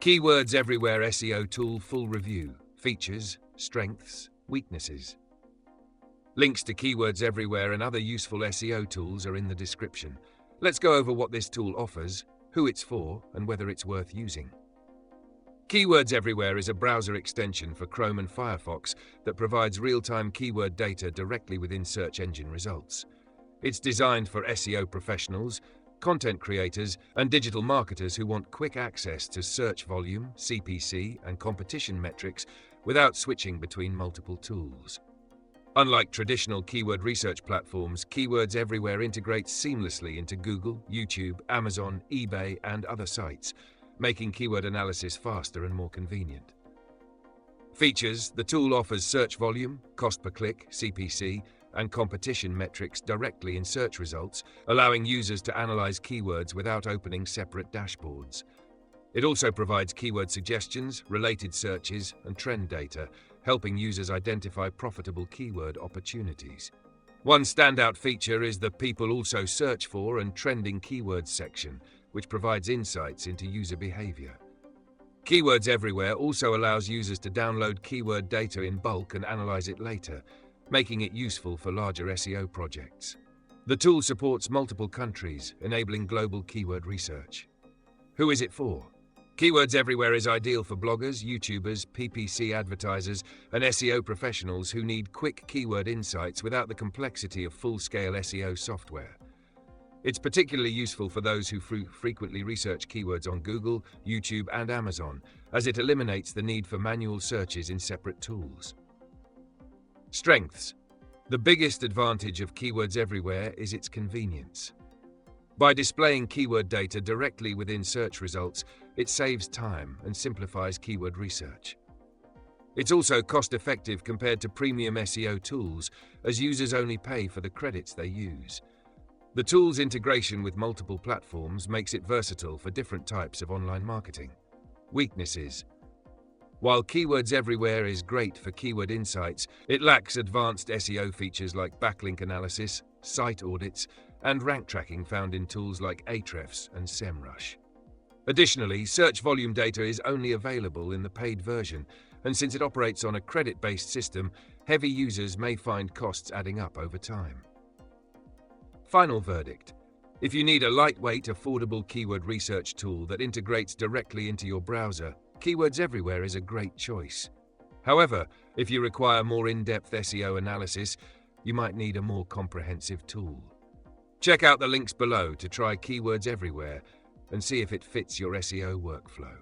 Keywords Everywhere SEO Tool Full Review. Features, Strengths, Weaknesses. Links to Keywords Everywhere and other useful SEO tools are in the description. Let's go over what this tool offers, who it's for, and whether it's worth using. Keywords Everywhere is a browser extension for Chrome and Firefox that provides real-time keyword data directly within search engine results. It's designed for SEO professionals, content creators, and digital marketers who want quick access to search volume, CPC, and competition metrics without switching between multiple tools. Unlike traditional keyword research platforms, Keywords Everywhere integrates seamlessly into Google, YouTube, Amazon, eBay, and other sites, making keyword analysis faster and more convenient. Features: the tool offers search volume, cost per click, CPC, and competition metrics directly in search results, allowing users to analyze keywords without opening separate dashboards. It also provides keyword suggestions, related searches, and trend data, helping users identify profitable keyword opportunities. One standout feature is the People Also Search For and Trending Keywords section, which provides insights into user behavior. Keywords Everywhere also allows users to download keyword data in bulk and analyze it later, making it useful for larger SEO projects. The tool supports multiple countries, enabling global keyword research. Who is it for? Keywords Everywhere is ideal for bloggers, YouTubers, PPC advertisers, and SEO professionals who need quick keyword insights without the complexity of full-scale SEO software. It's particularly useful for those who frequently research keywords on Google, YouTube, and Amazon, as it eliminates the need for manual searches in separate tools. Strengths: the biggest advantage of Keywords Everywhere is its convenience. By displaying keyword data directly within search results, it saves time and simplifies keyword research. It's also cost-effective compared to premium SEO tools, as users only pay for the credits they use. The tool's integration with multiple platforms makes it versatile for different types of online marketing. Weaknesses: while Keywords Everywhere is great for keyword insights, it lacks advanced SEO features like backlink analysis, site audits, and rank tracking found in tools like Ahrefs and SEMrush. Additionally, search volume data is only available in the paid version, and since it operates on a credit-based system, heavy users may find costs adding up over time. Final verdict: if you need a lightweight, affordable keyword research tool that integrates directly into your browser, Keywords Everywhere is a great choice. However, if you require more in-depth SEO analysis, you might need a more comprehensive tool. Check out the links below to try Keywords Everywhere and see if it fits your SEO workflow.